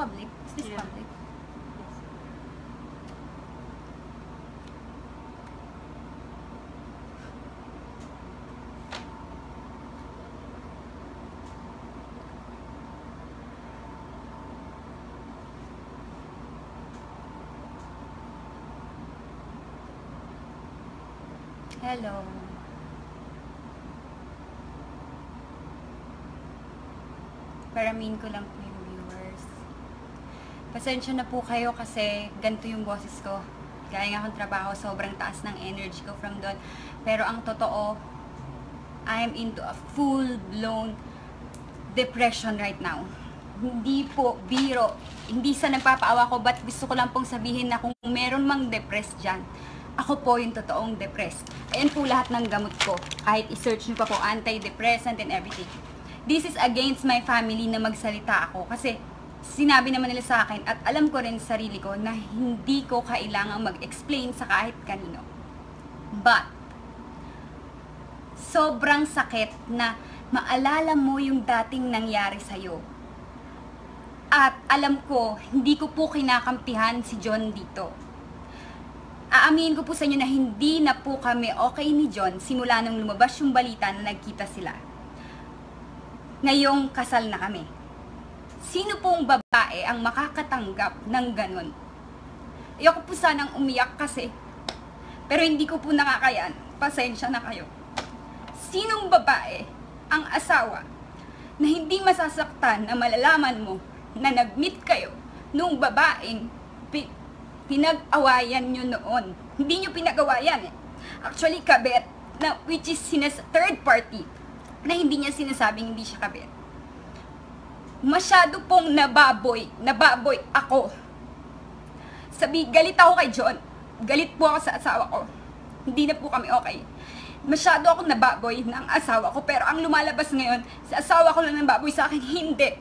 public? Is this Yeah. public? Hello. Paramin ko lang po yung viewers. Pasensya na po kayo kasi ganito yung boses ko. Gaya nga akong trabaho, sobrang taas ng energy ko from doon. Pero ang totoo, I'm into a full-blown depression right now. Hindi po biro. Hindi sa nagpapaawa ko, but gusto ko lang pong sabihin na kung meron mang depressed dyan, ako po yung totoong depressed. Ayan po lahat ng gamot ko. Kahit i-search nyo pa po antidepressant and everything. This is against my family na magsalita ako. Kasi sinabi naman nila sa akin at alam ko rin sa sarili ko na hindi ko kailangang mag-explain sa kahit kanino. But, sobrang sakit na maalala mo yung dating nangyari sa'yo. At alam ko, hindi ko po kinakampihan si John dito. Aaminin ko po sa inyo na hindi na po kami okay ni John simula nung lumabas yung balita na nagkita sila. Ngayong kasal na kami. Sino pong babae ang makakatanggap ng ganon? Ayoko po sanang umiyak kasi, pero hindi ko po nakakayan. Pasensya na kayo. Sinong babae ang asawa na hindi masasaktan na malalaman mo na nag-meet kayo nung babaeng pinag-awayan nyo noon? Hindi nyo pinag-awayan eh. Actually, kabet, na, which is third party, na hindi niya sinasabing hindi siya kabet. Masyado pong nababoy ako. Galit ako kay John. Galit po ako sa asawa ko. Hindi na po kami okay. Masyado akong nababoy ng asawa ko, pero ang lumalabas ngayon, sa asawa ko lang ng baboy sa akin, hindi.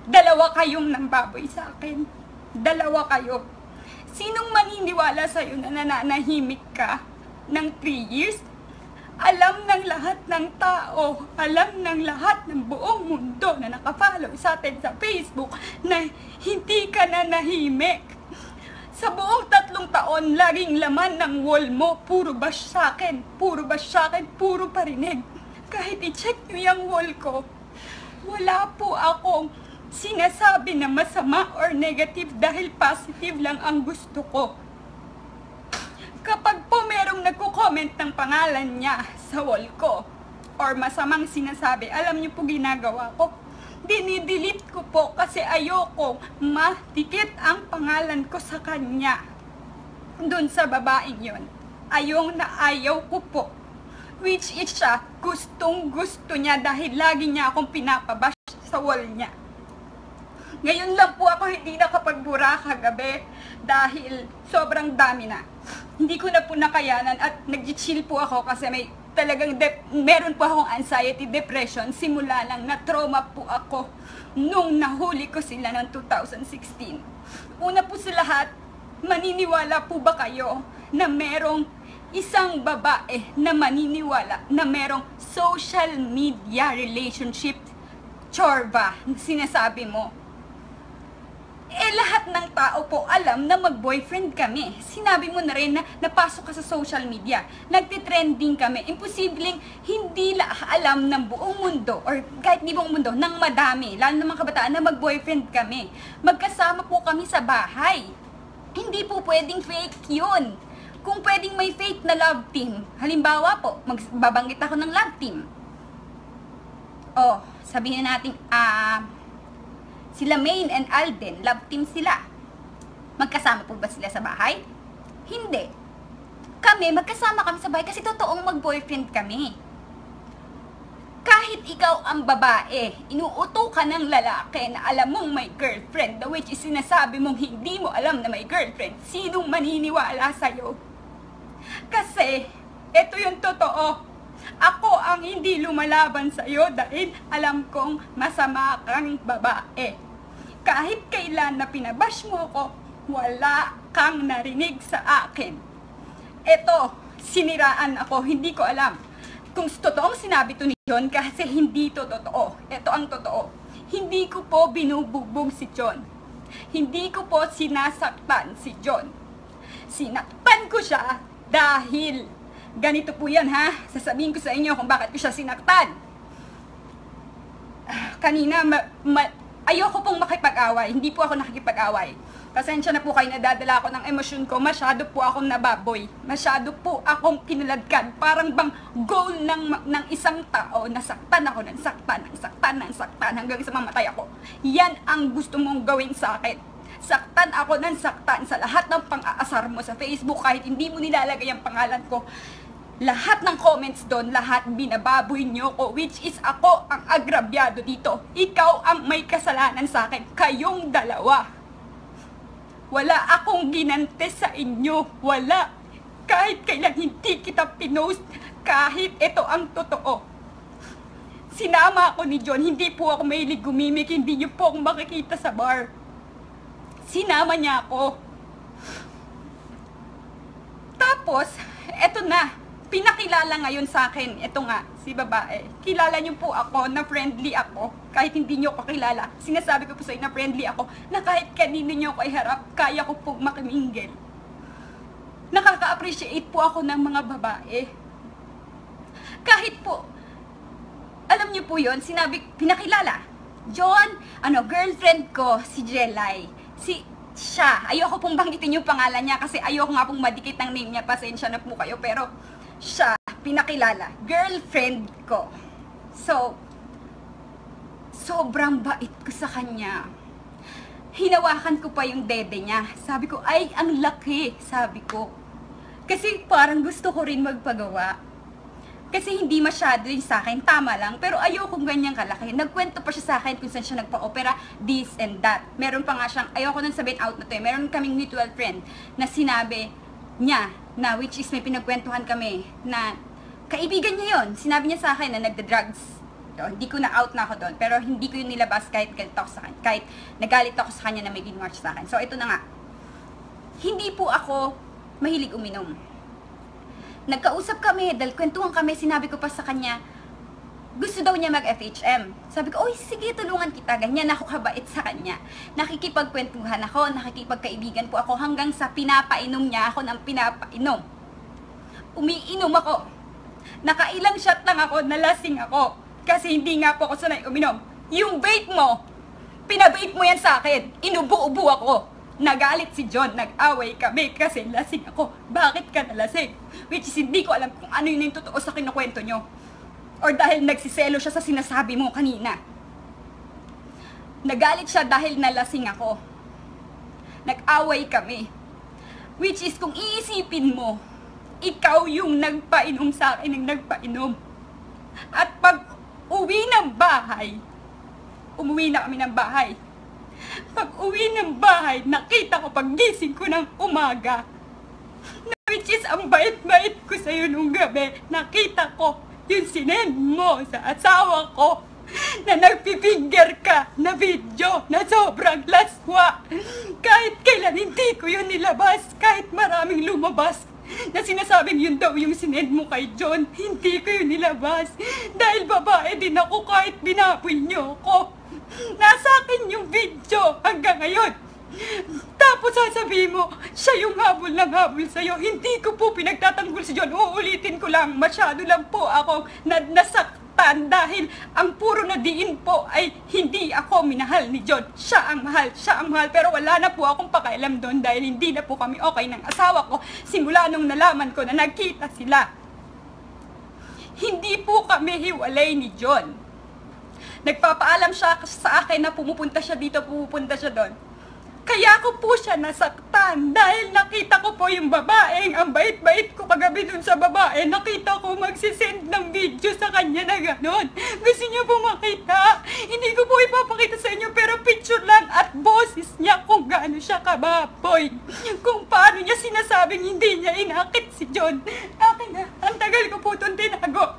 Dalawa kayong nambaboy sa akin. Dalawa kayo. Sinong maniniwala sa'yo na nananahimik ka ng 3 years? Alam ng lahat ng tao, alam ng lahat ng buong mundo na nakafollow sa atin sa Facebook na hindi ka nanahimik. Sa buong 3 taon, laging laman ng wall mo, puro bash sa akin, puro bash sa akin, puro parinig. Kahit i-check nyo yung wall ko, wala po akong sinasabi na masama or negative dahil positive lang ang gusto ko. Kapag po merong nagko-comment ng pangalan niya sa wall ko or masamang sinasabi, alam niyo po ginagawa ko, dinidelete ko po kasi ayoko matikit ang pangalan ko sa kanya. Doon sa babaeng yon, ayaw ko po. Which is siya, gustong gusto niya dahil lagi niya akong pinapabash sa wall niya. Ngayon lang po ako hindi nakapagbura kagabi dahil sobrang dami na. Hindi ko na po nakayanan at nag-chill po ako kasi meron po akong anxiety, depression. Simula lang na trauma po ako nung nahuli ko sila ng 2016. Una po sa lahat, maniniwala po ba kayo na merong isang babae na maniniwala na merong social media relationship chorba na sinasabi mo? Lahat ng tao po alam na mag-boyfriend kami. Sinabi mo na rin na napasok ka sa social media. Nagtitrending kami. Imposibleng hindi alam ng buong mundo or kahit di buong mundo, ng madami, lalo ng mga kabataan na mag-boyfriend kami. Magkasama po kami sa bahay. Hindi po pwedeng fake yun. Kung pwedeng may fake na love team, halimbawa po, magbabanggit ako ng love team. Sabihin natin, sila Maine and Alden, love team sila. Magkasama po ba sila sa bahay? Hindi. Magkasama kami sa bahay kasi totoong mag-boyfriend kami. Kahit ikaw ang babae, inuuto ka ng lalaki na alam mong may girlfriend, the which is sinasabi mong hindi mo alam na may girlfriend, sinong maniniwala sa'yo? Kasi, ito yung totoo. Ako ang hindi lumalaban sa'yo dahil alam kong masama kang babae. Kahit kailan na pinabash mo ako, wala kang narinig sa akin. Eto, siniraan ako, hindi ko alam kung totoong sinabi to ni John kasi hindi to totoo. Ito ang totoo. Hindi ko po binubugbog si John. Hindi ko po sinasaktan si John. Sinaktan ko siya dahil ganito po yan ha. Sasabihin ko sa inyo kung bakit ko siya sinaktan. Kanina, ayoko pong makipag-away. Hindi po ako nakikipag-away. Pasensya na po kayo, nadadala ako ng emosyon ko. Masyado po akong nababoy. Masyado po akong kinaladkad. Parang bang goal ng isang tao, nasaktan ako ng saktan hanggang sa mamatay ako. Yan ang gusto mong gawin sa akin. Saktan ako ng saktan sa lahat ng pang-aasar mo sa Facebook, kahit hindi mo nilalagay ang pangalan ko. Lahat ng comments doon, lahat binababoy nyo ko, which is ako ang agrabyado dito. Ikaw ang may kasalanan sa akin. Kayong dalawa. Wala akong ginante sa inyo. Wala. Kahit kailan hindi kita pinost, kahit ito ang totoo. Sinama ako ni John, hindi po ako mahilig gumimik, hindi niyo po akong makikita sa bar. Sinama niya ako. Tapos, eto na, pinakilala ngayon sa akin, eto nga, si babae. Kilala niyo po ako na friendly ako, kahit hindi niyo ko kilala. Sinasabi ko po sa inyo na friendly ako, na kahit kanino niyo ko iharap, kaya ko po makimingle. Nakaka-appreciate po ako ng mga babae. Kahit po, alam niyo po yon, sinabi, pinakilala. John, girlfriend ko, si Jelay. Siya, ayoko pong banggitin yung pangalan niya kasi ayoko nga pong madikit ng name niya, pasensya na po kayo, pero siya, pinakilala, girlfriend ko. So, sobrang bait ko sa kanya. Hinawakan ko pa yung dede niya. Sabi ko, ay, ang laki, sabi ko. Kasi parang gusto ko rin magpagawa. Kasi hindi masyado yung sa akin, tama lang, pero ayokong ganyang kalaki. Nagkwento pa siya sa akin kung saan siya nagpa-opera, this and that. Meron pa nga siyang, ayoko nang sabihin out na to eh, meron kaming mutual friend na sinabi niya, na which is may pinagkwentuhan kami, na kaibigan niya yon. Sinabi niya sa akin na nagda-drugs. Hindi ko na out na ako doon, pero hindi ko yun nilabas kahit galit ako sa kanya, kahit nagalit ako sa kanya na may ginwatch sa akin. So ito na nga, hindi po ako mahilig uminom. Nagkausap kami, dahil kwentuhan kami, sinabi ko pa sa kanya, gusto daw niya mag-FHM. Sabi ko, oy, sige, tulungan kita. Ganyan ako kabait sa kanya. Nakikipagkwentuhan ako, nakikipagkaibigan po ako hanggang sa pinapainom niya ako ng pinapainom. Umiinom ako. Nakailang shot lang ako, nalasing ako. Kasi hindi nga po ako sanay uminom. Yung vape mo, pinabate mo yan sa akin. Inubo-ubo ako. Nagalit si John, nag-away kami kasi lasing ako. Bakit ka nalasing? Which is hindi ko alam kung ano yun yung totoo sa kinukwento nyo. Or dahil nagsiselo siya sa sinasabi mo kanina. Nagalit siya dahil nalasing ako. Nag-away kami. Which is kung iisipin mo, ikaw yung nagpainom sa akin ng nagpainom. At pag uwi ng bahay, umuwi na kami ng bahay. Pag uwi ng bahay, nakita ko paggising ko ng umaga. Which is ang bait-bait ko sa'yo nung gabi. Nakita ko yung sinend mo sa asawa ko na nagpifinger ka na video na sobrang laswa. Kahit kailan hindi ko yun nilabas, kahit maraming lumabas na sinasabing yun daw yung sinend mo kay John, hindi ko yun nilabas. Dahil babae din ako kahit binaboy niyo ako. Nasa akin yung video hanggang ngayon. Tapos sasabihin mo, siya yung habol ng habol sa'yo. Hindi ko po pinagtatanggol si John. Uulitin ko lang, masyado lang po ako nasaktan dahil ang puro na diin po ay hindi ako minahal ni John. Siya ang mahal, pero wala na po akong pakialam doon dahil hindi na po kami okay ng asawa ko simula nung nalaman ko na nagkita sila. Hindi po kami hiwalay ni John. Nagpapaalam siya sa akin na pumupunta siya dito, pumupunta siya doon. Kaya ko po siya nasaktan dahil nakita ko po yung babaeng, ang bait-bait ko kagabi dun sa babae, nakita ko magsisend ng video sa kanya na gano'n. Gusto niyo po makita? Hindi ko po ipapakita sa inyo pero picture lang at boses niya kung gaano siya kababoy. Kung paano niya sinasabing hindi niya inakit si John. Akin na, ang tagal ko po itong tinago.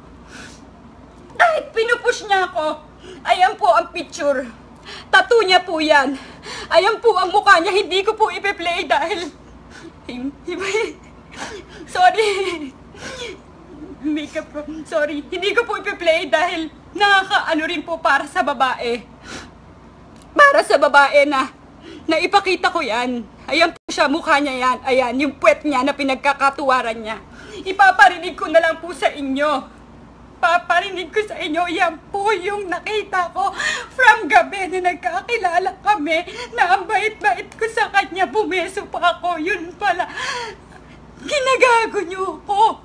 Kahit pinupush niya ako, ayan po ang picture. Tattoo niya po yan. Ayan po ang mukha niya. Hindi ko po ipe-play dahil... Sorry. Makeup pro. Sorry. Hindi ko po ipe-play dahil nakakaano rin po para sa babae. Para sa babae na na ipakita ko yan. Ayan po siya, mukha niya yan. Ayan, yung puwet niya na pinagkakatuwaran niya. Ipaparinig ko na lang po sa inyo. Paparinig ko sa inyo, yan po yung nakita ko from gabi na nagkakilala kami, na ang bait-bait ko sa kanya, bumeso pa ako, yun pala, ginagago niyo ko.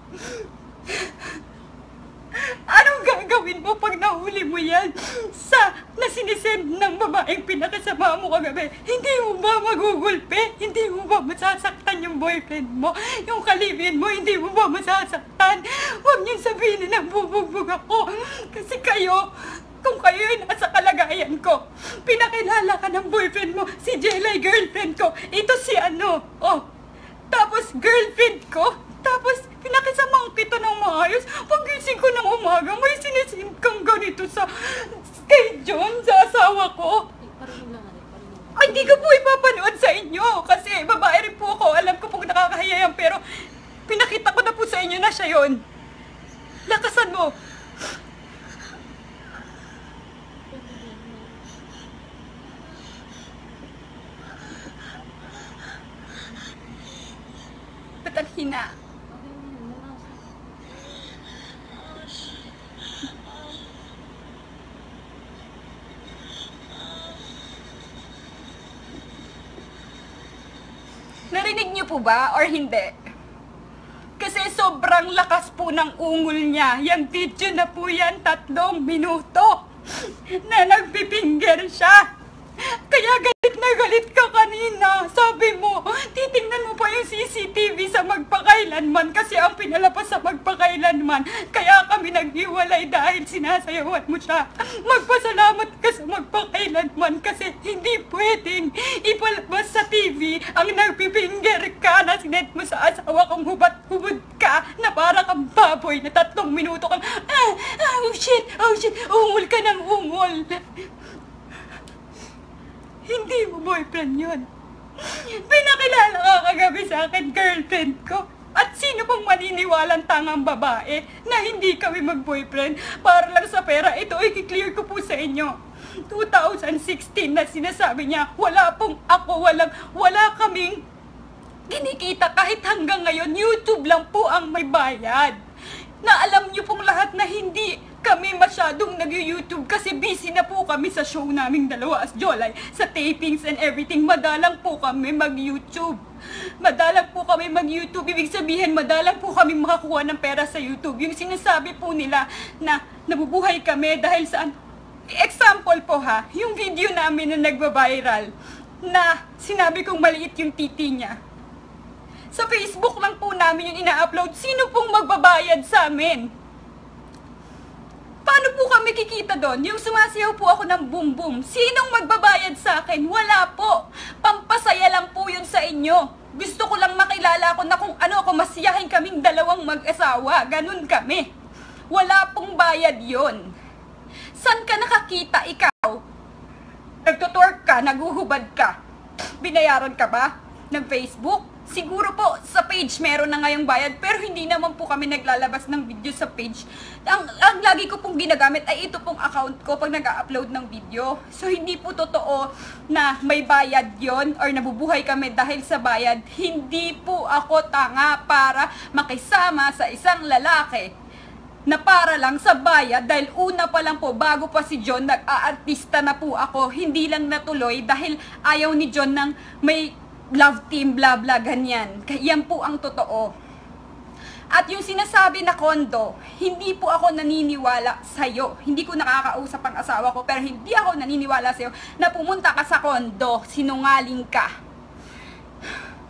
Anong gagawin mo pag nahuli mo yan sa nasinisend ng babaeng pinakasama mo kagabi? Hindi mo ba magugulpe? Hindi mo ba masasaktan yung boyfriend mo? Yung kalibin mo, hindi mo ba masasaktan? Huwag niyong sabihin na bubugbog ako. Kasi kayo, kung kayo ay nasa kalagayan ko, pinakilala ka ng boyfriend mo, si Jelay, girlfriend ko, ito si ano, oh, tapos girlfriend ko, tapos pinakisamang kita ng maayos. Pagising ko ng umaga, may sinisim kang ganito sa kay John, sa asawa ko. Ay, di ko po ipapanood sa inyo kasi babae rin po ako. Alam ko pong nakakahiya yan, pero pinakita ko na po sa inyo na siya yon. Lakasan mo. Ba't ang hina? Narinig niyo po ba or hindi? Kasi sobrang lakas po ng ungol niya. Yung video na po yan, 3 minuto na nagpipinger siya. Kaya galit na galit ka kanina. Sabi mo, titingnan mo pa yung CCTV sa magpakailanman kasi ang pinalabas sa magpakailanman. Kaya kami naghiwalay dahil sinasayawan mo siya. Magpasalamat ka sa magpakailanman kasi hindi pwedeng ipalabas sa TV ang nagpipinger ka na sinet mo sa asawa kong hubat-hubad ka na para kang baboy na 3 minuto kang oh shit, ungol ka ng ungol. Hindi mo boyfriend yun. Pinakilala ka kagabi sa akin, girlfriend ko. At sino pong maniniwalang tangang babae na hindi kami mag-boyfriend para lang sa pera? Ito ay kiklear ko po sa inyo. 2016 na sinasabi niya, wala pong ako, wala kaming kinikita kahit hanggang ngayon. YouTube lang po ang may bayad. Na alam niyo pong lahat na hindi kami masyadong nag-YouTube kasi busy na po kami sa show naming dalawa as Jolay, sa tapings and everything. Madalang po kami mag-YouTube. Madalang po kami mag-YouTube. Ibig sabihin, madalang po kami makakuha ng pera sa YouTube. Yung sinasabi po nila na nabubuhay kami dahil saan. Example po ha, yung video namin na nagba-viral na sinabi kong maliit yung titi niya. Sa Facebook lang po namin yung ina-upload. Sino pong magbabayad sa amin? Paano po kami kikita doon? Yung sumasayaw po ako ng boom boom. Sinong magbabayad sa akin? Wala po. Pampasaya lang po yun sa inyo. Gusto ko lang makilala ko na kung ano ako, masiyahin kaming dalawang mag-asawa. Ganun kami. Wala pong bayad yon. San ka nakakita ikaw? Nagtutwork ka, naguhubad ka. Binayaran ka ba ng Facebook? Siguro po sa page meron na ngayong bayad, pero hindi naman po kami naglalabas ng video sa page. Ang lagi ko pong ginagamit ay ito pong account ko pag nag-upload ng video. So hindi po totoo na may bayad yon or nabubuhay kami dahil sa bayad. Hindi po ako tanga para makisama sa isang lalaki na para lang sa bayad dahil una pa lang po, bago pa si John, nag-aartista na po ako. Hindi lang natuloy dahil ayaw ni John ng may love team, bla bla, ganyan. Yan po ang totoo. At yung sinasabi na kondo, hindi po ako naniniwala sa'yo. Hindi ko nakakausap ang asawa ko, pero hindi ako naniniwala sa'yo na pumunta ka sa kondo, sinungaling ka.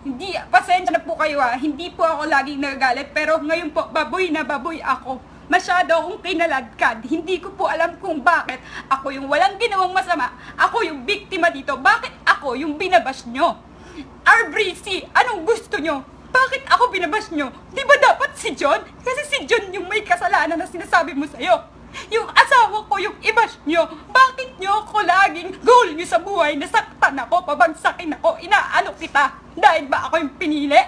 Hindi, pasensya na po kayo ha. Hindi po ako laging nagagalit, pero ngayon po, baboy na baboy ako. Masyado akong kinaladkad. Hindi ko po alam kung bakit ako yung walang ginawang masama. Ako yung biktima dito. Bakit ako yung binabash nyo? RBC, anong gusto nyo? Bakit ako binabash nyo? Di ba dapat si John? Kasi si John yung may kasalanan na sinasabi mo sa'yo. Yung asawa ko yung i-bash nyo. Bakit nyo ako laging goal nyo sa buhay? Nasaktan ako, pabagsakin ako, inaano kita. Dahil ba ako yung pinili?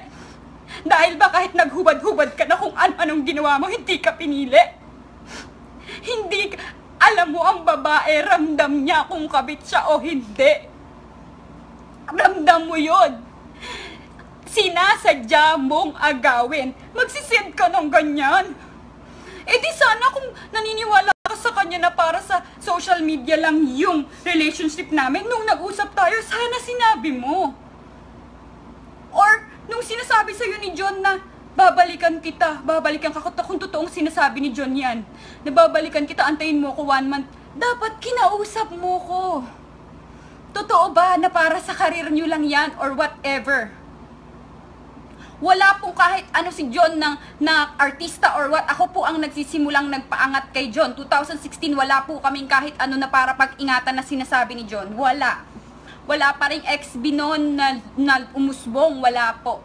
Dahil ba kahit naghubad-hubad ka na kung ano-anong ginawa mo, hindi ka pinili? Hindi ka, alam mo ang babae, ramdam niya kung kabit siya o hindi. Ramdam mo yun. Sinasadya mong agawin. Magsisend ka ng ganyan. Eh di sana kung naniniwala ka sa kanya na para sa social media lang yung relationship namin, nung nag-usap tayo, sana sinabi mo. Or nung sinasabi sa'yo ni John na babalikan ka kung totoong sinasabi ni John yan, na babalikan kita, antayin mo ko 1 month, dapat kinausap mo ko. Totoo ba na para sa karir nyo lang yan or whatever? Wala pong kahit ano si John na artista or what. Ako po ang nagsisimulang nagpaangat kay John. 2016, wala po kaming kahit ano na para pag-ingatan na sinasabi ni John. Wala. Wala pa rin ex-B noon na umusbong. Wala po.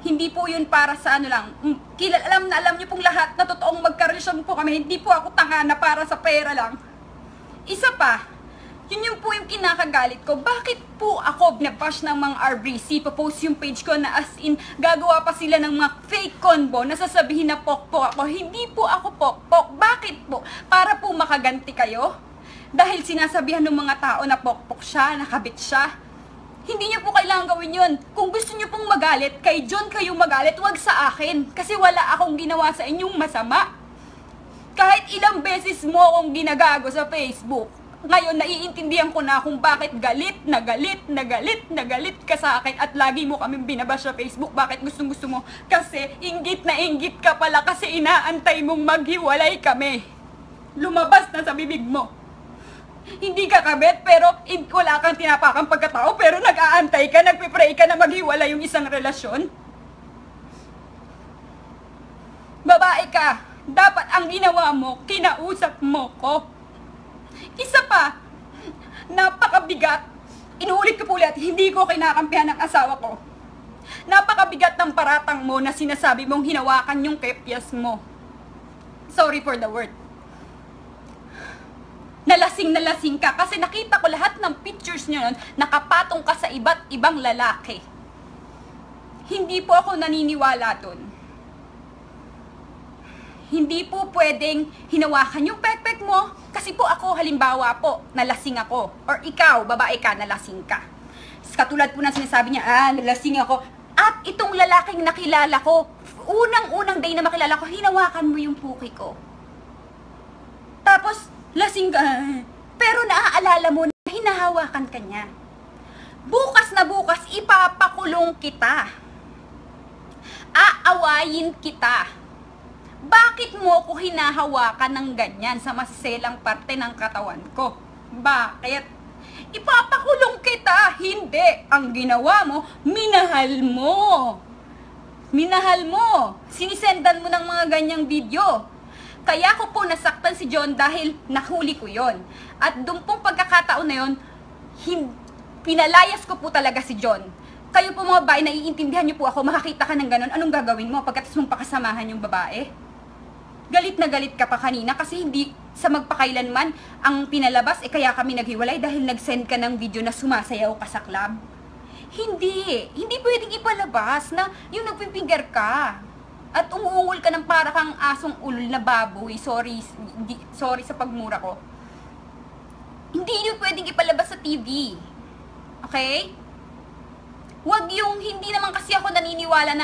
Hindi po yun para sa ano lang. Alam niyo pong lahat na totoong magkarelasyon po kami. Hindi po ako tanga na para sa pera lang. Isa pa, yun po yung kinakagalit ko. Bakit po ako binabash ng mga RBC? Papost yung page ko na as in, gagawa pa sila ng mga fake convo na sasabihin na pokpok ako. Hindi po ako pokpok. Bakit po? Para po makaganti kayo? Dahil sinasabihan ng mga tao na pokpok siya, nakabit siya. Hindi niyo po kailangan gawin yun. Kung gusto niyo pong magalit, kay John kayo magalit, wag sa akin. Kasi wala akong ginawa sa inyong masama. Kahit ilang beses mo akong ginagago sa Facebook, ngayon, naiintindihan ko na kung bakit galit ka sa akin at lagi mo kaming binabash sa Facebook. Bakit gustong-gusto mo? Kasi inggit na inggit ka pala kasi inaantay mong maghiwalay kami. Lumabas na sa bibig mo. Hindi ka kabet pero wala kang tinapakang pagkatao pero nag-aantay ka, nagpipray ka na maghiwalay yung isang relasyon. Babae ka, dapat ang ginawa mo, kinausap mo ko. Isa pa, napakabigat, inuulit ko po ulit, hindi ko kinakampihan ng asawa ko. Napakabigat ng paratang mo na sinasabi mong hinawakan yung kepyas mo. Sorry for the word. Nalasing ka kasi nakita ko lahat ng pictures nyo nun, nakapatong ka sa iba't ibang lalaki. Hindi po ako naniniwala dun. Hindi po pwedeng hinawakan yung pekpek mo. Kasi po ako, halimbawa po, nalasing ako. Or ikaw, babae ka, nalasing ka. Katulad po ng sinasabi niya, nalasing ako. At itong lalaking nakilala ko, unang-unang day na makilala ko, hinawakan mo yung puki ko. Tapos, lasing ka. Pero naaalala mo na hinahawakan ka niya. Bukas na bukas, ipapakulong kita. Aawayin kita. Bakit mo ko hinahawakan ng ganyan sa masiselang parte ng katawan ko? Bakit? Ipapakulong kita. Hindi. Ang ginawa mo, minahal mo. Minahal mo. Sinisendan mo ng mga ganyang video. Kaya ko po nasaktan si John dahil nahuli ko yon. At doon pong pagkakataon na yon, pinalayas ko po talaga si John. Kayo po mga babae, naiintindihan niyo po ako, makakita ka ng ganon, anong gagawin mo pagkatapos mong pakasamahan yung babae? Galit na galit ka pa kanina kasi hindi sa magpakailanman ang pinalabas, kaya kami naghiwalay dahil nag-send ka ng video na sumasayaw ka sa club. Hindi pwedeng ipalabas na yung nagpipinger ka at umuungol ka ng para kang asong ulol na baboy. Sorry sa pagmura ko. Hindi yun pwedeng ipalabas sa TV. Okay? Wag yung, hindi naman kasi ako naniniwala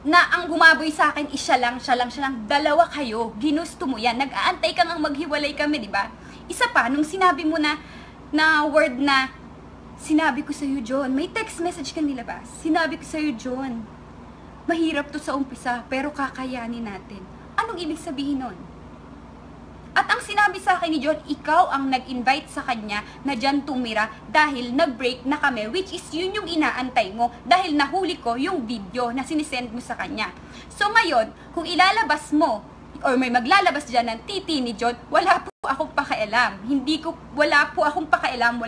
na ang gumaboy sa akin is siya lang. Dalawa kayo. Ginusto mo yan. Nag-aantay ka ngang maghiwalay kami, di ba? Isa pa, nung sinabi mo na word na, sinabi ko sa'yo, John, may text message ka nilabas. Sinabi ko sa'yo, John, mahirap to sa umpisa, pero kakayanin natin. Anong ibig sabihin nun? At ang sinabi sa akin ni John, ikaw ang nag-invite sa kanya na dyan tumira dahil nag-break na kami, which is yun yung inaantay mo dahil nahuli ko yung video na sinisend mo sa kanya. So ngayon, kung ilalabas mo or may maglalabas dyan ng titi ni John, wala po akong pakialam. Wala po akong pakialam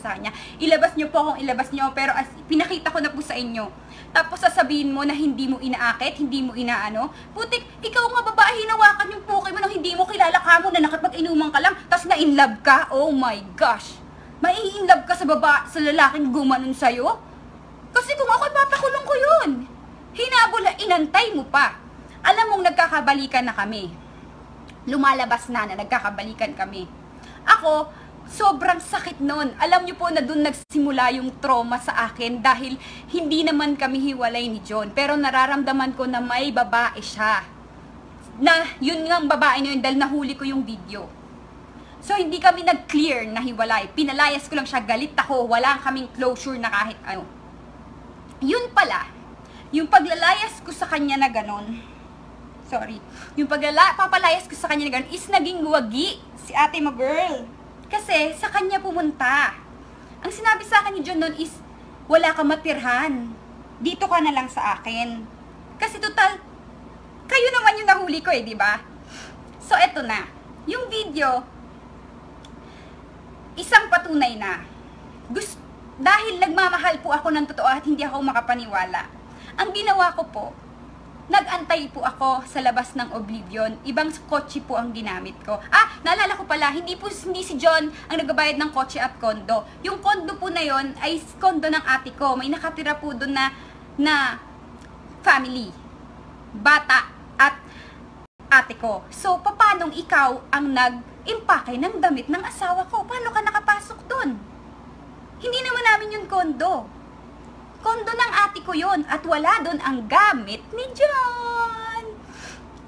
sa kanya. Ilabas nyo po kung ilabas nyo, pero as pinakita ko na po sa inyo. Tapos sasabihin mo na hindi mo inaakit, hindi mo inaano. Putik, ikaw nga babae, hinawakan yung puki mo nang hindi mo kilala ka mo na nakapag-inuman ka lang, tapos na-inlove ka. Oh my gosh. Mai-inlove ka sa lalaking gumanon sa'yo? Kasi kung ako, papakulong ko yun. Hinabol, inantay mo pa. Alam mong nagkakabalikan na kami. Lumalabas na nagkakabalikan kami. Ako, sobrang sakit nun. Alam niyo po na doon nagsimula yung trauma sa akin dahil hindi naman kami hiwalay ni John. Pero nararamdaman ko na may babae siya. Na yun nga ang babae na yun dahil nahuli ko yung video. So hindi kami nag-clear na hiwalay. Pinalayas ko lang siya, galit ako, wala kaming closure na kahit ano. Yun pala, yung paglalayas ko sa kanya na ganon, yung papalayas ko sa kanya na ganon is naging wagi si ate mo girl. Kasi sa kanya pumunta. Ang sinabi sa akin ni John noon is, wala ka matirhan. Dito ka na lang sa akin. Kasi total, kayo naman yung nahuli ko di ba? So eto na, yung video, isang patunay na. Dahil nagmamahal po ako ng totoo at hindi ako makapaniwala. Ang ginawa ko po, nag-antay po ako sa labas ng Oblivion. Ibang kotse po ang ginamit ko. Naalala ko pala, hindi si John ang nagbabayad ng kotse at kondo. Yung kondo po na yon ay kondo ng ate ko. May nakatira po doon na family. Bata at ate ko. So, paanong ikaw ang nag-impake ng damit ng asawa ko? Paano ka nakapasok doon? Hindi naman namin yung kondo. Kondo ng ate ko yon at wala doon ang gamit ni John.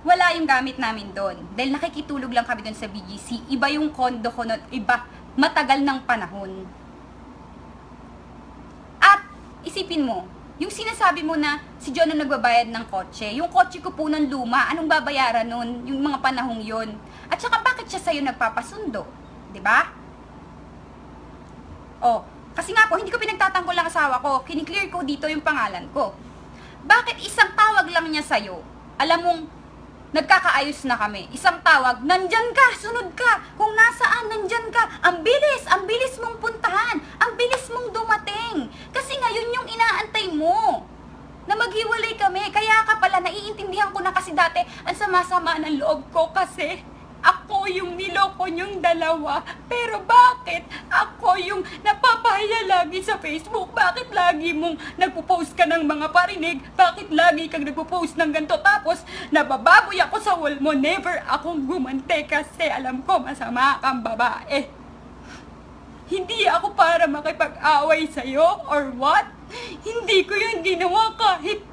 Wala yung gamit namin doon. Dahil nakikitulog lang kami doon sa BGC. Iba yung kondo ko noon. Iba. Matagal ng panahon. At isipin mo, yung sinasabi mo na si John ang nagbabayad ng kotse. Yung kotse ko po ng luma. Anong babayaran noon? Yung mga panahong yon. At saka bakit siya sa'yo nagpapasundo? Diba? Kasi nga po, hindi ko pinagtatanggol ang asawa ko. Kiniklear ko dito yung pangalan ko. Bakit isang tawag lang niya sa'yo? Alam mong, nagkakaayos na kami. Isang tawag, nandyan ka, sunod ka. Kung nasaan, nandyan ka. Ang bilis mong puntahan. Ang bilis mong dumating. Kasi ngayon yung inaantay mo. Na maghiwalay kami. Kaya ka pala, naiintindihan ko na kasi dati, ang sama-sama ng loob ko kasi ako yung niloko niyong dalawa. Pero bakit ako yung napapahiya lagi sa Facebook? Bakit lagi mong nagpo-post ka ng mga parinig? Bakit lagi kang nagpo-post ng ganito? Tapos nabababoy ako sa wall mo. Never akong gumante kasi alam ko masama kang babae. Hindi ako para makipag-away sa'yo or what? Hindi ko yun ginawa kahit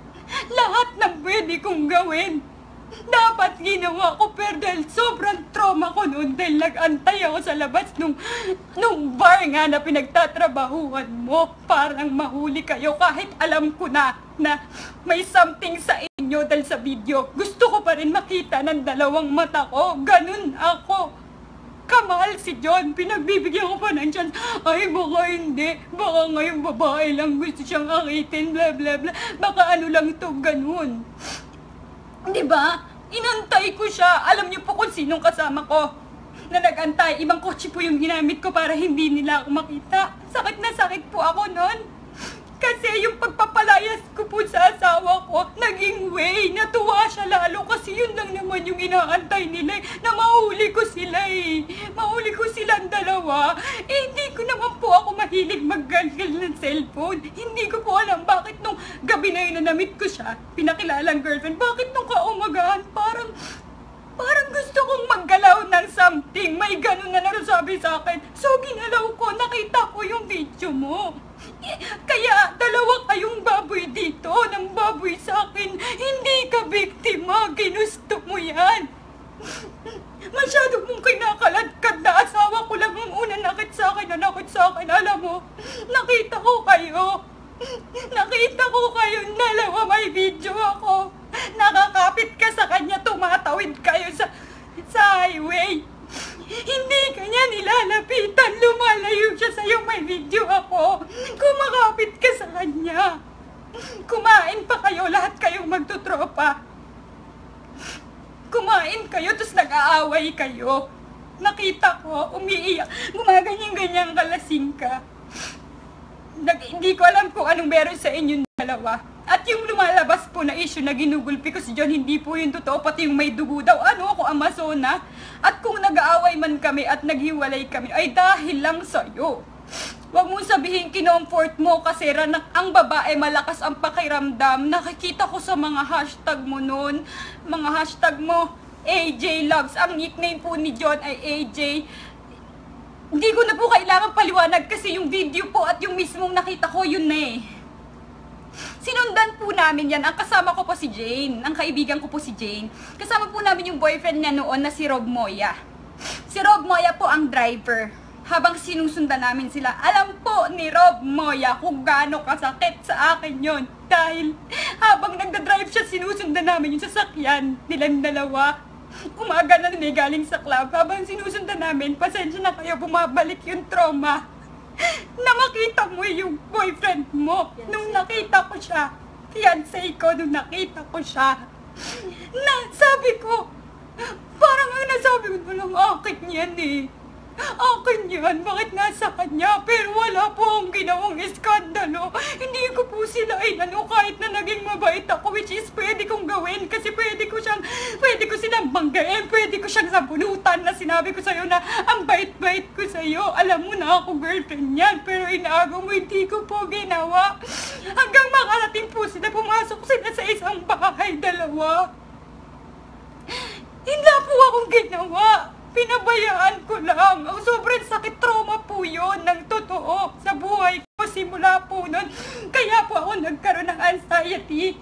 lahat ng pwede kong gawin. Dapat ginawa ko pero dahil sobrang trauma ko noon dahil nag-antay ako sa labas nung bar nga na pinagtatrabahuhan mo. Parang mahuli kayo kahit alam ko na may something sa inyo dahil sa video. Gusto ko pa rin makita ng dalawang mata ko. Ganun ako. Kamahal si John. Pinagbibigyan ko pa ng chance. Ay, baka hindi. Baka ngayong babae lang gusto siyang akitin. Bla bla bla. Baka ano lang to, ganun. Diba? Inantay ko siya. Alam niyo po kung sinong kasama ko na nag-antay. Ibang kotse po yung ginamit ko para hindi nila ako makita. Sakit na sakit po ako nun. Kasi yung pagpapalayas ko po sa asawa ko, naging way. Natuwa siya lalo kasi yun lang naman yung inaantay nila na mahuli ko sila Mahuli ko silang dalawa. Hindi ko naman po ako mahilig maggalgal ng cellphone. Hindi ko po alam bakit nung gabi na yun na namit ko siya, pinakilalang girlfriend, bakit nung kaumagahan parang gusto kong maggalaw ng something. May ganun na nasabi sa akin. So, ginalaw ko. Nakita ko yung video mo. Kaya, dalawa kayong baboy dito. Ng baboy sa akin. Hindi ka biktima. Ginusto mo yan. Masyado mong kinakaladkad na asawa ko lang ang una nakit sa akin. Alam mo, nakita ko kayo. Nakita ko kayo dalawa. May video ako. Nakakapit ka sa kanya, tumatawid kayo sa highway. Hindi kanya nilalapitan, lumalayo siya sa'yo, may video ako. Kumakapit ka sa kanya. Kumain pa kayo, lahat kayong magtutropa. Kumain kayo, tapos nag-aaway kayo. Nakita ko, umiiyak, gumaganyan-ganyan kalasing ka. Hindi ko alam kung anong meron sa inyong dalawa. At yung lumalabas po na issue na ginugulpi ko si John, hindi po yung totoo, pati yung may dugo daw. Ano ako, Amazona? At kung nag-aaway man kami at naghiwalay kami, ay dahil lang sa'yo. Huwag mong sabihin kinomfort mo kasi ang babae malakas ang pakiramdam. Nakikita ko sa mga hashtag mo noon. Mga hashtag mo, AJ Loves. Ang nickname po ni John ay AJ Hindi ko na po kailangan paliwanag kasi yung video po at yung mismong nakita ko, yun na eh. Sinundan po namin yan. Ang kasama ko po si Jane. Ang kaibigan ko po si Jane. Kasama po namin yung boyfriend niya noon na si Rob Moya. Si Rob Moya po ang driver. Habang sinusundan namin sila, alam po ni Rob Moya kung gaano kasakit sa akin yon. Dahil habang nagdadrive siya, sinusundan namin yung sasakyan nilang dalawa. Umaga na rin galing sa club. Habang sinusundan namin, pasensya na kayo, bumabalik yung trauma. Na makita mo yung boyfriend mo. Nung nakita ko siya, fiancé ko, nung nakita ko siya, na sabi ko, parang ang nasabi ko lang, akin yan eh. Akin yan, bakit nasa kanya? Pero wala po akong ginawang iskandalo. Hindi ko po sila inano kahit na naging mabait ako, which is pwede kong gawin kasi pwede ko silang banggain, pwede ko siyang sabunutan na sinabi ko sa'yo na ang bait-bait ko sa'yo. Alam mo na ako girlfriend yan, pero inaagaw mo, hindi ko po ginawa. Hanggang makarating po sila, pumasok sila sa isang bahay, dalawa. Hindi po akong ginawa. Pinabayaan ko lang. Ang sobrang sakit, trauma po yun ng totoo sa buhay ko. Simula po nun, kaya po ako nagkaroon ng anxiety.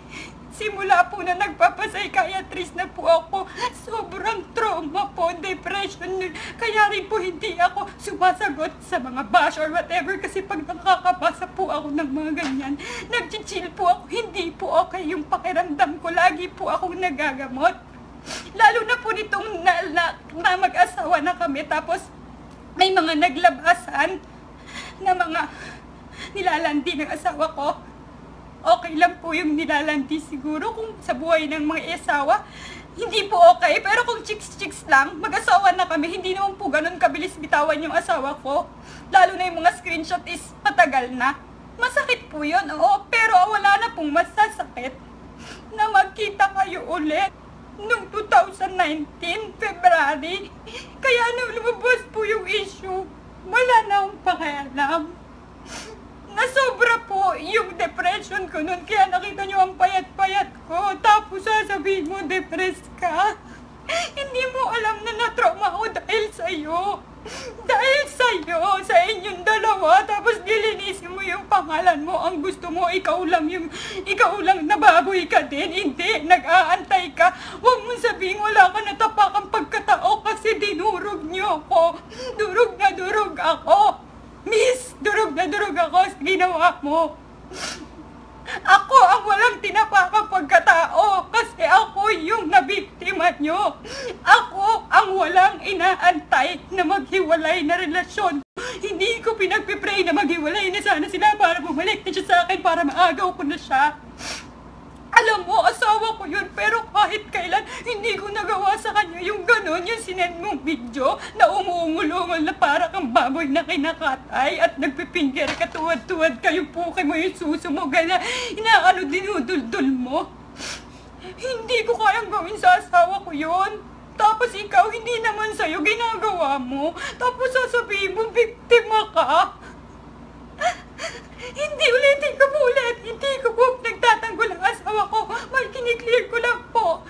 Simula po na nagpapapsychiatrist na po ako. Sobrang trauma po, depression. Kaya rin po hindi ako sumasagot sa mga bash or whatever. Kasi pag nakakabasa po ako ng mga ganyan, nag-chill po ako. Hindi po okay yung pakiramdam ko. Lagi po akong nagagamot. Lalo na po nitong na mag-asawa na kami, tapos may mga naglabasan na mga nilalandi ng asawa ko. Okay lang po yung nilalandi siguro kung sa buhay ng mga asawa. Hindi po okay, pero kung chicks lang, mag-asawa na kami, hindi naman po ganun kabilis bitawan yung asawa ko. Lalo na yung mga screenshot is matagal na. Masakit po yun, oo, pero wala na pong masasakit na magkita kayo ulit. Noong 2019, February, kaya nung lumabas po yung issue, wala na akong pakialam. Nasobra po yung depression ko noon, kaya nakita nyo ang payat-payat ko, tapos sasabihin mo, depressed ka. Hindi mo alam na na-trauma ako dahil sa'yo. Dahil sa'yo, sa inyong dalawa, tapos nilinisin mo yung pangalan mo. Ang gusto mo, ikaw lang nababoy ka din. Hindi, nag-aantay ka. Huwag mong sabihin wala ka natapakang pagkatao kasi dinurog niyo ako. Durog na durog ako. Miss, durog na durog ako sa ginawa mo. Ako ang walang tinapakang pagkatao kasi ako yung nabiktima nyo. Ako ang walang inaantay na maghiwalay na relasyon. Hindi ko pinagpipray na maghiwalay na sana sila para bumalik na siya sa akin para maagaw ko na siya. Alam mo, asawa ko yun, pero kahit kailan, hindi ko nagawa sa kanya yung gano'n, yung sinend mong video na umuungol-ungol na para kang baboy na kinakatay at nagpipinger ka, tuwad-tuwad ka, yung puke mo, yung suso mo, gana, inaano, dinuduldul mo. Hindi ko kayang gawin sa asawa ko yun. Tapos ikaw, hindi naman sa'yo ginagawa mo. Tapos sasabihin mo, biktima ka. Hindi ulitin ko po ulit. Hindi ko po nagtatanggol ang asawa ko. Mag-kiniklear ko lang po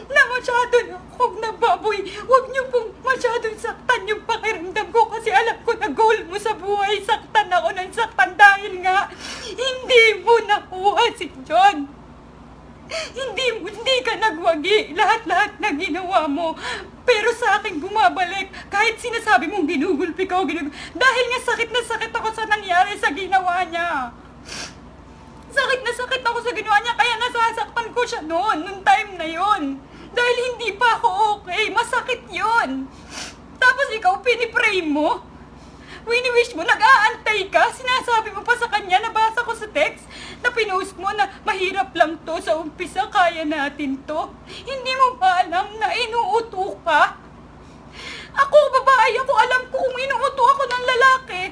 na masyado na akong nababoy. Huwag niyo pong masyadong saktan yung pakiramdam ko kasi alam ko na goal mo sa buhay. Saktan ako ng saktan dahil nga hindi mo nakuha si John. Hindi ka nagwagi. Lahat-lahat na ginawa mo. Pero sa akin bumabalik. Kahit sinasabi mong ginugulpi ka o dahil nga sakit na sakit ako sa nangyari sa ginawa niya. Sakit na sakit ako sa ginawa niya. Kaya nasasaktan ko siya noon time na yon. Dahil hindi pa ako okay. Masakit yon. Tapos ikaw pinipray mo. Wini-wish mo, nag-aantay ka, sinasabi mo pa sa kanya, nabasa ko sa text, na pinost mo na mahirap lang to sa umpisa, kaya natin to. Hindi mo ba alam na inuuto ka? Ako, babae ako, alam ko kung inuuto ako ng lalaki.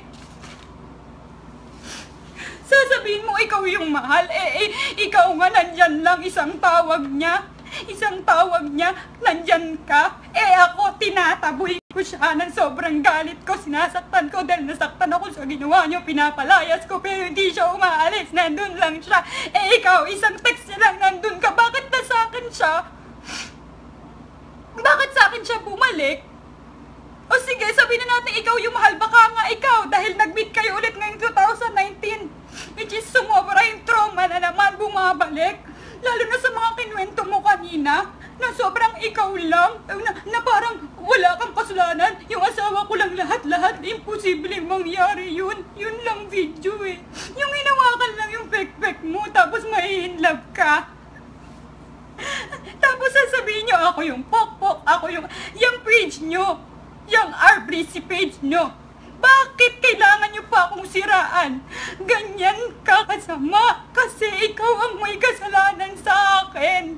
Sasabihin mo, ikaw yung mahal, ikaw nga nandyan lang, isang tawag niya, nandyan ka. Ako, tinataboy ko siya ng sobrang galit ko, sinasaktan ko dahil nasaktan ako sa ginawa niyo, pinapalayas ko, pero hindi siya umaalis, nandun lang siya. Ikaw, isang text niya lang, nandun ka, bakit na sa akin siya? Bakit sa akin siya bumalik? O sige, sabihin na natin ikaw yung mahal. Baka nga ikaw, dahil nag-meet kayo ulit ngayong 2019. Which is sumobra yung trauma na naman bumabalik. Lalo na sa mga kinuwento mo kanina, na sobrang ikaw lang, na parang wala kang kasalanan. Yung asawa ko lang lahat-lahat, imposible mangyari yun. Yun lang video eh. Yung hinawakan lang yung pek-pek mo, tapos mai-inlove ka. Tapos sasabihin nyo, ako yung pok-pok, ako yung page nyo, yung RBC page nyo. Bakit kailangan nyo pa akong siraan? Ganyan ka kasama, kasi ikaw ang may kasalanan sa akin.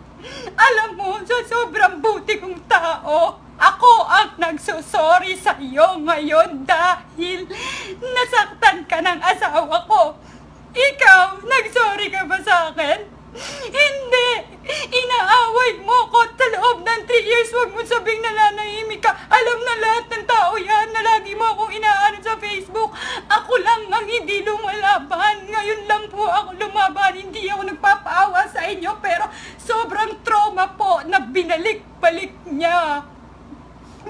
Alam mo, sa sobrang buti kong tao, ako ang nagsusorry sa iyo ngayon dahil nasaktan ka ng asawa ko. Ikaw, nagsorry ka ba sa akin? Hindi! Inaaway mo ko sa loob ng 3 years. Huwag mo sabing nananahimik ka. Alam na lahat ng tao yan na lagi mo akong inaano sa Facebook. Ako lang ang hindi lumalaban. Ngayon lang po ako lumaban. Hindi ako nagpapaawa sa inyo, pero sobrang trauma po na binalik-balik niya.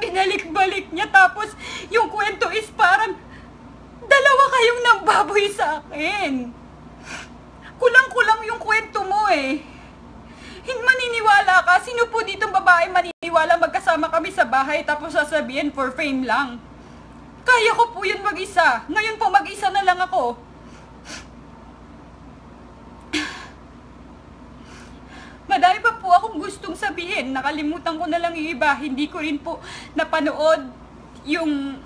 Binalik-balik niya, tapos yung kwento is parang dalawa kayong nambaboy sa akin. Kulang-kulang yung kwento mo eh. Maniniwala ka? Sino po ditong babae maniniwala magkasama kami sa bahay tapos sasabihin for fame lang? Kaya ko po yun mag-isa. Ngayon po mag-isa na lang ako. Madami pa po akong gustong sabihin. Nakalimutan ko na lang yung iba. Hindi ko rin napanood yung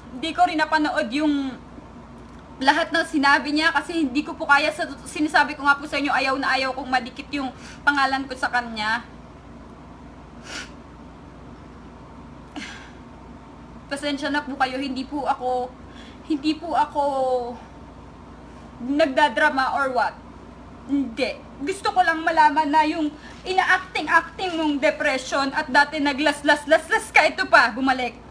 lahat ng sinabi niya, kasi hindi ko po kaya. Sinasabi ko nga po sa inyo, ayaw na ayaw kong madikit yung pangalan ko sa kanya. Pasensya na po kayo, hindi po ako nagdadrama or what. Hindi. Gusto ko lang malaman na yung ina-acting mong depression at dati naglaslas ka, ito pa, bumalik.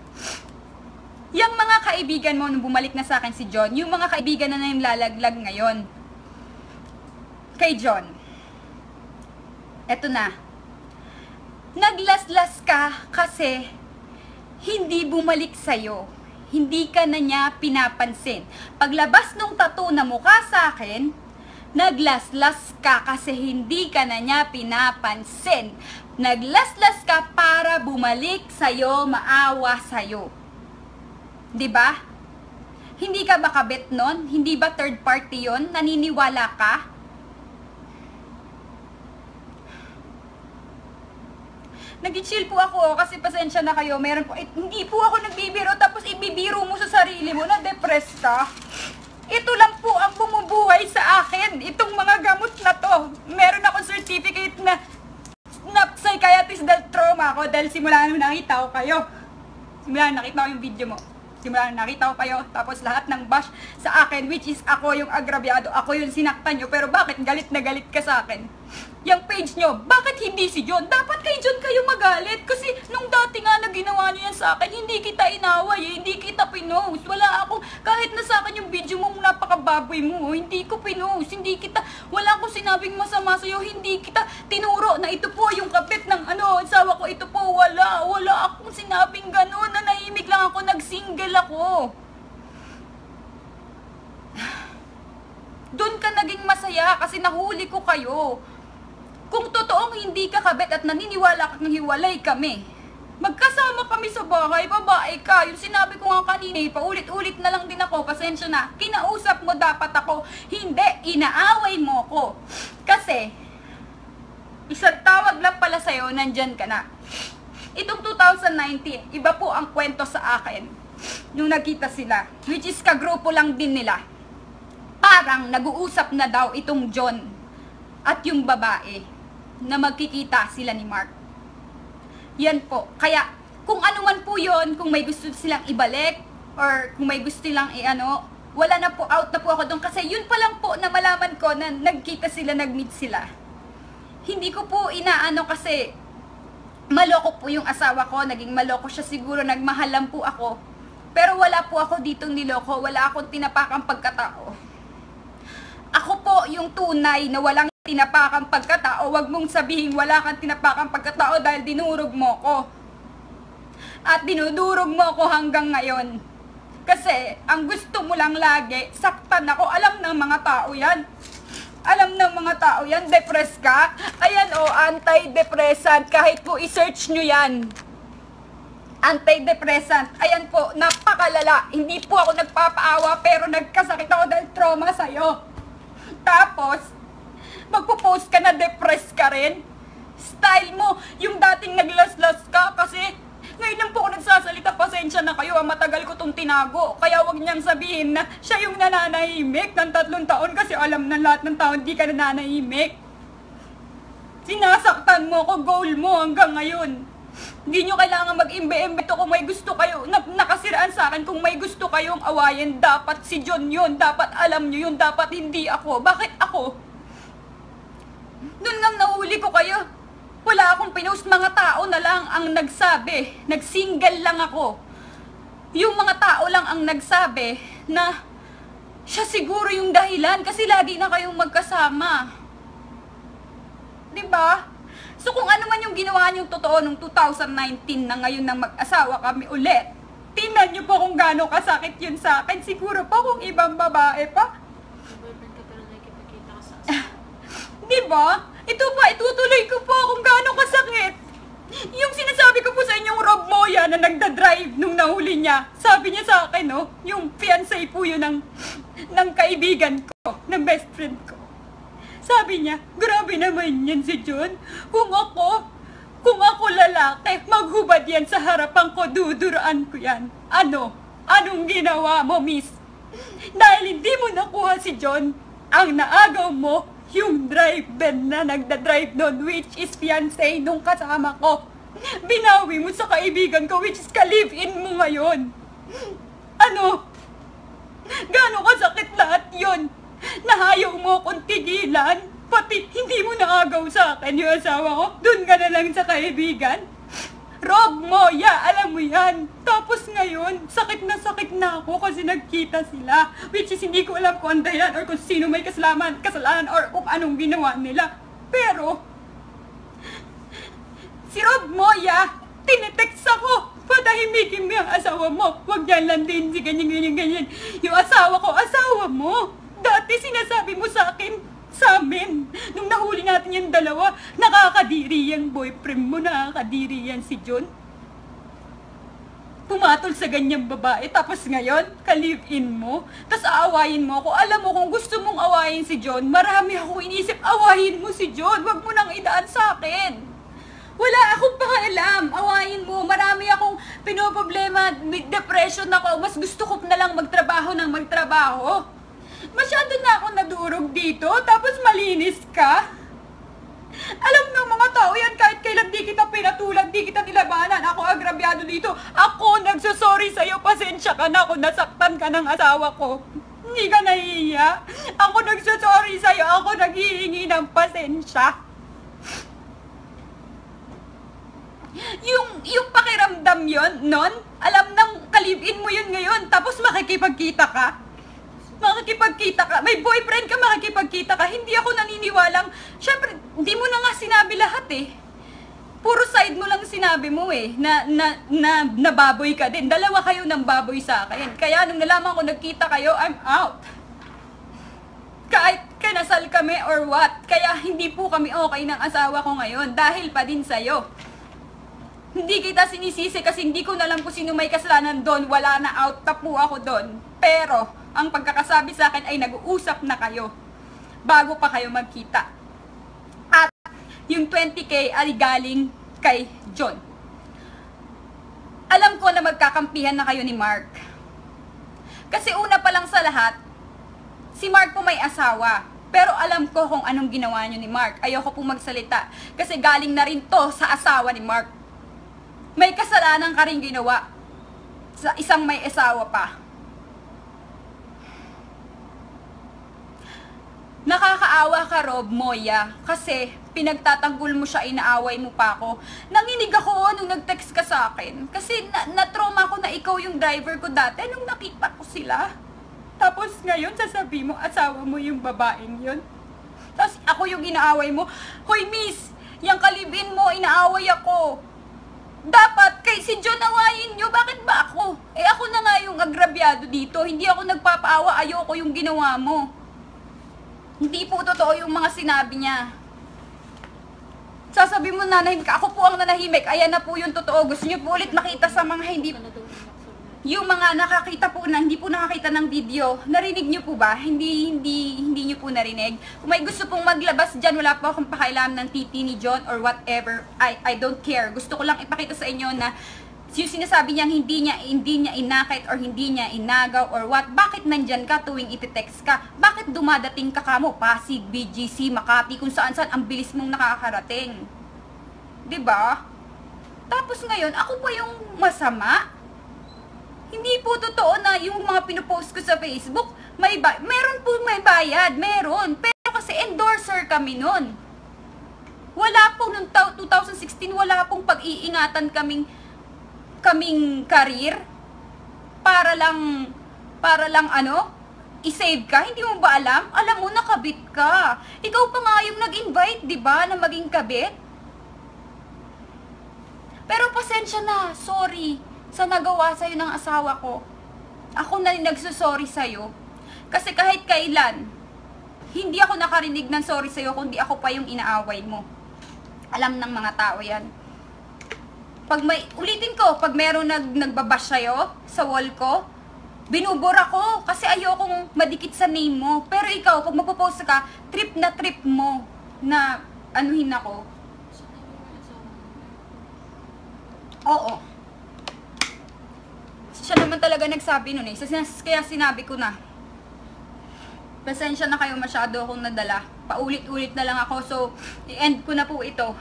Yung mga kaibigan mo nung bumalik na sa akin si John, yung mga kaibigan na yung lalaglag ngayon kay John, eto na, naglaslas ka kasi hindi bumalik sa'yo, hindi ka na niya pinapansin. Paglabas nung tattoo na mukha sa akin, naglaslas ka kasi hindi ka na niya pinapansin. Naglaslas ka para bumalik sa'yo, maawa sa'yo. 'Di ba? Hindi ka ba kabit nun? Hindi ba third party yon? Naniniwala ka? Nag-chill po ako kasi pasensya na kayo. Meron po, hindi po ako nagbibiro tapos ibibiro mo sa sarili mo na depressed ka. Ito lang po ang bumubuhay sa akin. Itong mga gamot na to. Meron ako certificate na psychiatrist dahil trauma ako dahil simula nung nakita ko kayo. Simula nung nakita ko yung video mo. Simula nung nakita ko kayo, tapos lahat ng bash sa akin, which is ako yung agrabyado, ako yung sinaktan nyo, pero bakit galit na galit ka sa akin? Yung page nyo, bakit hindi si John? Dapat kay John kayo magalit, kasi nung dati nga na ginawa nyo yan sa akin, hindi kita inaway, hindi kita pinost. Wala akong, kahit na sa akin yung video mo, napakababoy mo, hindi ko pinost, wala akong sinabing masama sa'yo, hindi kita tinuro na ito po yung kapit ng asawa ko, ito po, wala akong sinabing ganun, nanahimik lang ako, nag-single ako. Doon ka naging masaya kasi nahuli ko kayo. Kung totoong hindi ka kabit at naniniwala kang hiwalay kami, magkasama kami sa bahay, babae ka. Yung sinabi ko nga kanina, paulit-ulit na lang din ako, pasensya na. Kinausap mo dapat ako, hindi, inaaway mo ko. Kasi, isang tawag lang pala sa'yo, nandyan ka na. Itong 2019, iba po ang kwento sa akin nung nagkita sila, which is kagrupo lang din nila. Parang nag-uusap na daw itong John at yung babae na magkikita sila ni Mark. Yan po. Kaya, kung ano man po yon, kung may gusto silang ibalik, or kung may gusto silang wala na po, out na po ako doon. Kasi yun pa lang po na malaman ko na nagkita sila, nag-meet sila. Hindi ko po inaano kasi maloko po yung asawa ko, naging maloko siya siguro, nagmahal lang po ako. Pero wala po ako ditong niloko, wala akong tinapakang pagkatao. Ako po yung tunay na walang tinapakang pagkatao. Wag mong sabihin wala kang tinapakang pagkatao dahil dinurog mo ko. At dinudurog mo ako hanggang ngayon. Kasi, ang gusto mo lang lagi, saktan ako. Alam ng mga tao yan. Alam ng mga tao yan, depressed ka. Ayan o, antidepressant. Kahit po i-search nyo yan. Antidepressant. Ayan po, napakalala. Hindi po ako nagpapaawa, pero nagkasakit ako dahil trauma sa'yo. Tapos, magpo-post ka na depressed ka rin. Style mo, yung dating naglas-las ka kasi ngayon lang po ako nagsasalita, pasensya na kayo, matagal ko tong tinago. Kaya wag niyang sabihin na siya yung nananahimik ng 3 taon kasi alam na lahat ng tao hindi ka nananahimik. Sinasaktan mo ko, goal mo hanggang ngayon. Hindi nyo kailangan mag-imbe-imbe to kung may gusto kayo. Nakasiraan sa akin kung may gusto kayong awayin. Dapat si John yun, dapat alam nyo yun, dapat hindi ako. Bakit ako? Doon nga nahuli ko kayo. Wala akong pinost, mga tao na lang ang nagsabi. Nag-single lang ako. Yung mga tao lang ang nagsabi na siya siguro yung dahilan kasi lagi na kayong magkasama. Diba? So kung ano man yung ginawa niyong totoo nung 2019 na ngayon nang mag-asawa kami ulit, tingnan niyo po kung gaano kasakit yun sa akin. Siguro pa kung ibang babae pa. Boyfriend ka pero nakikipagkita ka sa Diba? Ito pa, itutuloy ko po kung gaano kasakit. Yung sinasabi ko po sa inyong Rob Moya na nagda-drive nung nahuli niya, sabi niya sa akin, no, yung fiancé po yun ng kaibigan ko, ng best friend ko. Sabi niya, grabe naman yan si John. Kung ako lalaki, maghubad yan sa harapan ko, duduraan ko yan. Ano? Anong ginawa mo, miss? Dahil hindi mo nakuha si John, ang naagaw mo, yung driver na nagda-drive doon, which is fiancé nung kasama ko. Binawi mo sa kaibigan ko, which is ka-live-in mo ngayon. Ano? Gano'ng kasakit lahat yun? Nahayaw mo akong tigilan? Pati hindi mo naagaw sa akin yung asawa ko? Doon ka na lang sa kaibigan? Rob Moya, alam mo yan. Tapos ngayon, sakit na ako kasi nagkita sila. Which is hindi ko alam kung ang dahilan or kung sino may kasalanan or kung anong ginawa nila. Pero, si Rob Moya, tinetext ako. Patahimikin mo yung asawa mo. Huwag yan lang din si ganyan. Yung asawa ko, asawa mo. Dati sinasabi mo sa amin, nung nahuli natin yung dalawa, nakakadiri yung boyfriend mo, nakakadiri yan si John. Pumatol sa ganyang babae, tapos ngayon, ka-live-in mo, tapos aawayin mo ako. Alam mo, kung gusto mong awayin si John, marami akong inisip, awayin mo si John, wag mo nang idaan sa akin. Wala akong pakialam, awayin mo, marami akong pinoproblema, may depression ako, mas gusto ko na lang magtrabaho ng magtrabaho. Masyado na ako nadurog dito, tapos malinis ka. Alam ng mga tao yan, kahit kailan di kita pinatulad, di kita nilabanan, ako agrabyado dito. Ako nagsusorry sa'yo, pasensya ka na kung nasaktan ka ng asawa ko. Hindi ka nahihiya. Ako nagsusorry sa'yo, ako naghihingi ng pasensya. Yung pakiramdam yon non, alam ng kalibin mo yun ngayon, tapos makikipagkita ka. May boyfriend ka, makikipagkita ka. Hindi ako naniniwalang, syempre, hindi mo na nga sinabi lahat eh. Puro side mo lang sinabi mo eh, na baboy ka din. Dalawa kayo ng baboy sa akin. Kaya nung nalaman ko nagkita kayo, I'm out. Kahit kanasal kami or what, kaya hindi po kami okay ng asawa ko ngayon dahil pa din sa'yo. Hindi kita sinisisi kasi hindi ko na alam kung sino may kasalanan doon. Wala na, out na po ako doon. Pero, ang pagkakasabi sa akin ay nag-uusap na kayo bago pa kayo magkita. At yung 20K ay galing kay John. Alam ko na magkakampihan na kayo ni Mark. Kasi una pa lang sa lahat, si Mark po may asawa. Pero alam ko kung anong ginawa niyo ni Mark. Ayoko po magsalita. Kasi galing na rin to sa asawa ni Mark. May kasalanan ka rin ginawa sa isang may asawa pa. Nakakaawa ka, Rob Moya, kasi pinagtatanggol mo siya, inaaway mo pa ako. Nanginig ako nung nag-text ka sa akin. Kasi na-trauma ko na ikaw yung driver ko dati nung nakita ko sila. Tapos ngayon, sasabi mo, asawa mo yung babaeng yun. Tapos ako yung inaaway mo. Hoy, miss, yung kalibin mo, inaaway ako. Dapat kay si John awayin nyo, bakit ba ako? Eh ako na nga yung agrabyado dito, hindi ako nagpapaawa, ayoko yung ginawa mo. Hindi po totoo yung mga sinabi niya. Sasabi mo nanahimik ka, ako po ang nanahimik, ayan na po yung totoo. Gusto nyo po ulit makita sa mga hindi, yung mga nakakita po na, hindi po nakakita ng video, narinig nyo po ba? Hindi nyo po narinig. Kung may gusto pong maglabas dyan, wala po akong pakailangan ng titi ni John or whatever. I don't care. Gusto ko lang ipakita sa inyo na yung sinasabi niyang hindi niya inakit or hindi niya inagaw or what, bakit nandyan ka tuwing iti-text ka? Bakit dumadating ka kamo? Pasig, BGC, Makati, kung saan-saan ang bilis mong nakakarating. 'Di ba? Tapos ngayon, ako pa yung masama? Hindi po totoo na yung mga pinopost ko sa Facebook, meron po may bayad, meron. Pero kasi endorser kami nun. Wala po noong 2016, wala pong pag-iingatan kaming career para lang ano, i-save ka. Hindi mo ba alam? Alam mo, nakabit ka. Ikaw pa nga yung nag-invite, di ba, na maging kabit? Pero pasensya na, sorry sa nagawa sa'yo ng asawa ko. Ako na rin nagsusorry sa'yo. Kasi kahit kailan, hindi ako nakarinig ng sorry sa'yo, kundi ako pa yung inaaway mo. Alam ng mga tao yan. Ulitin ko, pag meron nagbabash sa'yo, sa wall ko, binubura ko, kasi ayokong madikit sa name mo. Pero ikaw, pag magpo-post ka, trip na trip mo, na anuhin ako. Oo. Siya naman talaga nagsabi nun eh. Kaya sinabi ko na. Pasensya na kayo, masyado akong nadala. Paulit-ulit na lang ako. So, i-end ko na po ito.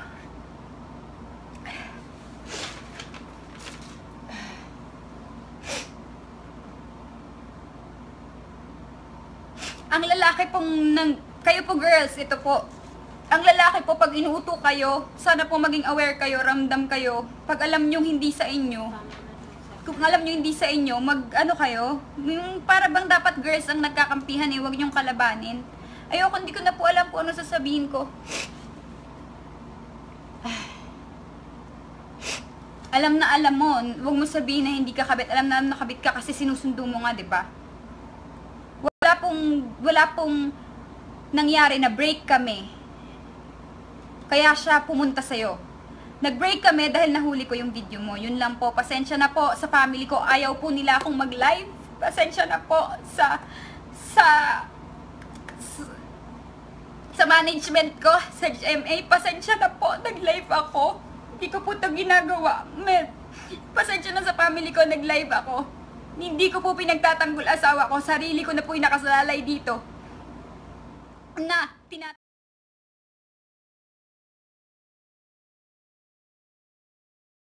Ang lalaki pong, kayo po girls, ito po. Ang lalaki po, pag inuuto kayo, sana po maging aware kayo, ramdam kayo. Pag alam nyo hindi sa inyo, kung alam nyo hindi sa inyo, ano kayo, yung para bang dapat girls ang nagkakampihan eh, huwag nyong kalabanin. Ayoko, hindi ko na po alam kung ano sasabihin ko. Alam na alam mo, huwag mo sabihin na hindi ka kabit. Alam na nakabit ka kasi sinusundo mo nga, di ba? Wala pong nangyari na break kami. Kaya siya pumunta sa'yo. Nag-break kami dahil nahuli ko yung video mo. Yun lang po. Pasensya na po sa family ko. Ayaw po nila akong mag-live. Pasensya na po sa management ko, sa GMA. Pasensya na po. Nag-live ako. Hindi ko po ito ginagawa. Pasensya na sa family ko. Nag-live ako. Hindi ko po pinagtatanggol asawa ko. Sarili ko na po yung nakasalalay dito. Na